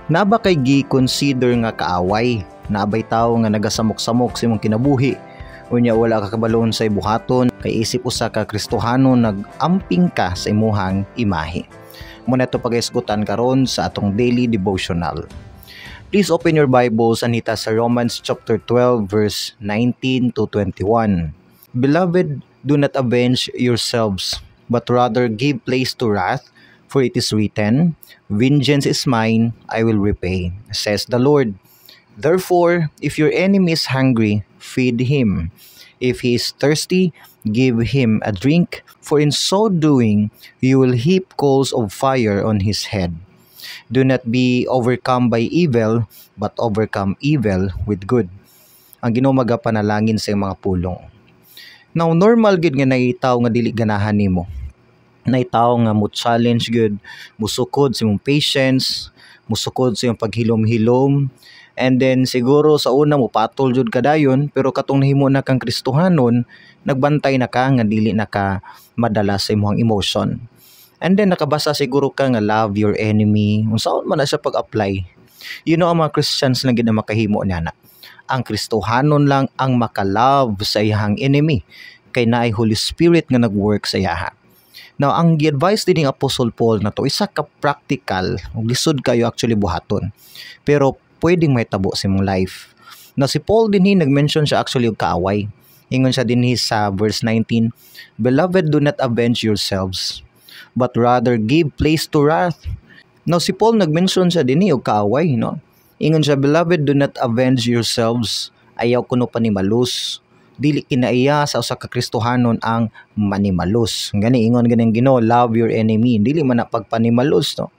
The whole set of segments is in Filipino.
Na ba kay gi-consider nga kaaway? Naabay tao nga nagasamok-samok sa imong kinabuhi. Unya wala ka kabalon sa ibuhaton kay isip usa ka Kristohano nag-amping ka sa imuhang imahe. Muna ito pag-isgutan karon sa atong daily devotional. Please open your Bibles anita sa Romans chapter 12 verse 19 to 21. Beloved, do not avenge yourselves, but rather give place to wrath, for it is written, vengeance is mine, I will repay, says the Lord. Therefore, if your enemy is hungry, feed him. If he is thirsty, give him a drink, for in so doing, you will heap coals of fire on his head. Do not be overcome by evil, but overcome evil with good. Ang Ginoo magapanalangin sa mga pulong. Now, normal gid nga naitaw nga dili ganahan nimo. Naitaw nga mo challenge gud, musukod sa imong patience, musukod sa imong paghilom-hilom. And then siguro sa una mo patol jud kadayon, pero katong nahimo na kang Kristohanon, nagbantay na ka nga dili na ka madala sa imong emotion. And then nakabasa siguro ka nga love your enemy. Unsaon man na siya pag-apply. You know, ang mga Christians lang gid na makahimo niana. Ang Kristohanon lang ang makalove sa iyang enemy kay naay Holy Spirit nga nag-work sa iyaha. Now, ang gi-advise din ng Apostle Paul na to isa ka practical, lisod kayo actually buhaton. Pero pwedeng mahitabo sa imong life. Now, si Paul din nag-mention siya actually og kaaway. Ingon siya din sa verse 19, Beloved, do not avenge yourselves, but rather give place to wrath. Now, si Paul nag-mention siya din og kaaway, no? Ingon siya, Beloved, do not avenge yourselves. Ayaw kuno panimalus. Dili kinaiya sa usa ka Kristohanon ang manimalus. Gani ingon ganing Ginoo, love your enemy. Dili man na pagpanimalus, no?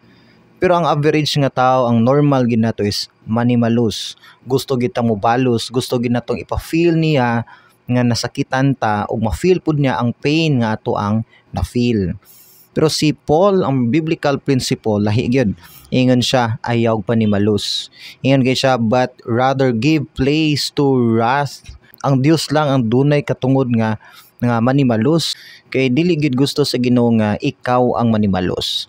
Pero ang average nga tao, ang normal gid nato is manimalus. Gusto gid ta mo balos, gusto gid natong ipa-feel niya nga nasakitan ta ug ma-feel pud niya ang pain nga ato ang na-feel. Pero si Paul, ang biblical principle, lahi gyud. Ingon siya, ayaw panimalus. Ingon gyud siya, but rather give place to wrath. Ang Dios lang ang dunay katungod nga manimalus. Kay dili gyud gusto sa Ginoo nga ikaw ang manimalus.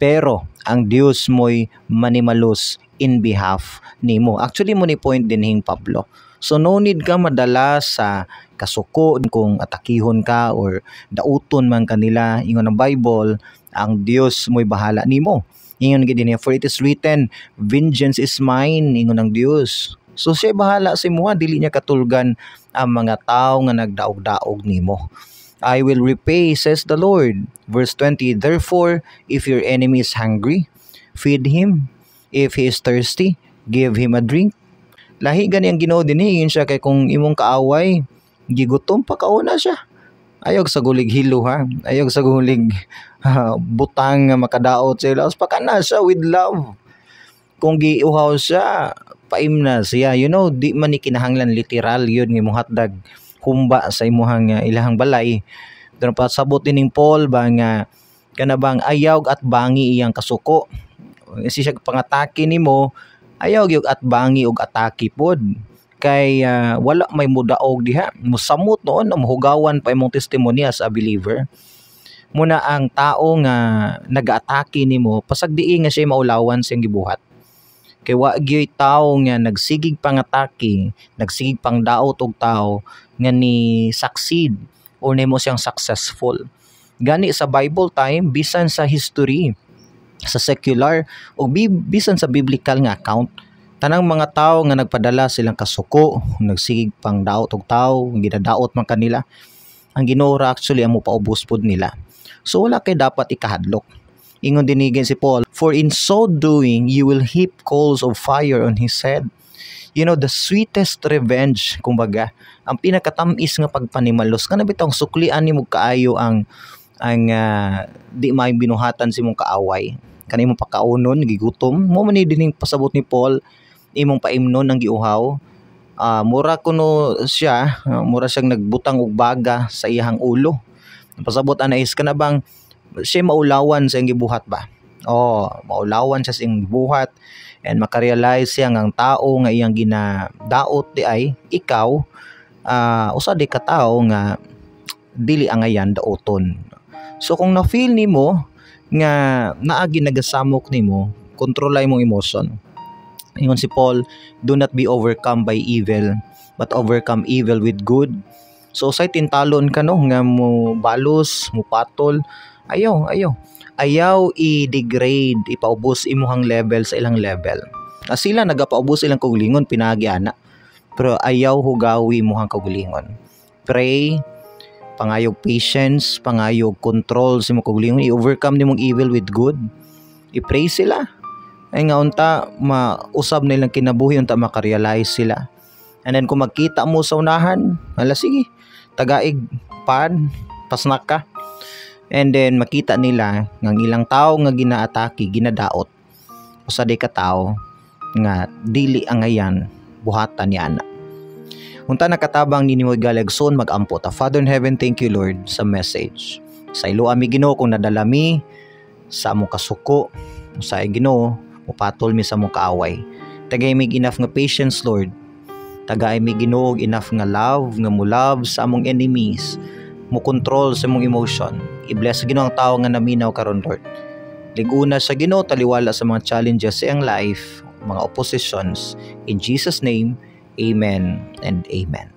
Pero ang Dios mo'y manimalus in behalf nimo. Actually mo ni point din hing Pablo. So no need ka madala sa kasuko kung atakihon ka or dauton man kanila. Ingon ang Bible, ang Dios mo'y bahala nimo. Ingon gid niya, for it is written, vengeance is mine, ingon ang Dios. So siya bahala sa imo, dili niya katulgan ang mga tao nga nagdaog-daog nimo. I will repay, says the Lord. Verse 20, therefore, if your enemy is hungry, feed him. If he is thirsty, give him a drink. Lahi gani ang Ginoo dinhi, yun siya kay kung imong kaaway, gigutom pa kauna siya. Ayog sa gulig hilo ha. Ayog sa gulig butang nga makadaot sa ilaos. Pakana siya with love. Kung giuhaw siya, paim na siya. You know, di man ni kinahanglan literal yun ng imong hatdag humba sa imuhang ilahang balay. Doon pa sabot din ng Paul ba nga kanabang ayaw at bangi iyang kasuko. Kasi siya pangatake nimo, ayaw gyud at bangi og atake pod. Kay wala may mudaog diha. Musamot noon na mahugawan pa imong testimonya as a believer. Muna ang tao nga nag-atake nimo, pasagdiin nga siya maulawan siyang gibuhat. Kay wa gyud tao nga nagsigig pangatake, nagsigig pang daot og tao nga ni succeed o nimo siyang successful. Gani sa Bible time, bisan sa history, sa secular o bisan sa biblical nga account, tanang mga tao nga nagpadala silang kasuko, nagsigig pang daot og tao, gidadaot man kanila, ang Ginoo actually ang mopaubos pod nila. So wala kay dapat ikahadlok. Ingon dinigin si Paul, for in so doing you will heap coals of fire on his head. You know, the sweetest revenge, kumbaga, ang pinakatamis nga pagpanimalos, kana bitong suklian nimo kaayo ang di may binuhatan si mong kaaway. Kanimo pakaunon, gigutom, mo man dining pasabot ni Paul, imong paimnon ang giuhaw. Mura kuno siya, mura siyang nagbutang og baga sa iyang ulo. Pasabot ana is kana bang siya maulawan sa iyang gibuhat ba? Maulawan siya sa iyang gibuhat and makarealize siya nga ang tao nga iyang ginadaot di ay ikaw usa di ka tao nga dili angayan daoton. So kung na-feel nimo nga naa ginagasamok nimo, kontrolay mong emotion. Ingon si Paul, do not be overcome by evil, but overcome evil with good. So say tintalon ka no nga mo balos, mo patol, ayaw i-degrade, ipaubos imuhang level sa ilang level. Sila nagapaubos ilang kaugalingon pinagi ana. Pero ayaw hugawi imuhang kaugalingon. Pray, pangayog patience, pangayog control sa imong kaugalingon, i-overcome nimong evil with good. I-pray sila. Ay nga unta mausab nilang kinabuhi unta makarealize sila. And then kung magkita mo sa unahan, sige, tagaig pad, pasnak ka. And then makita nila ng ilang tao nga ginaatake, ginadaot. Usa day ka tao nga dili angayan buhatan ni ana. Unta nakatabang ninyo galagson magampo ta. Father in heaven, thank you Lord sa message. Sa ilo ami Ginoo kung nadalami sa among kasuko, sa Ginoo upatol mi sa among kaaway. Tagay mig enough nga patience Lord. Tagay mig Ginoo enough nga love nga mo love sa among enemies. Mo control sa among emotion. I-bless Ginoo ang tao nga naminaw karon Lord. Liguna sa Ginoo taliwala sa mga challenges sa iyang life, mga oppositions. In Jesus name, amen and amen.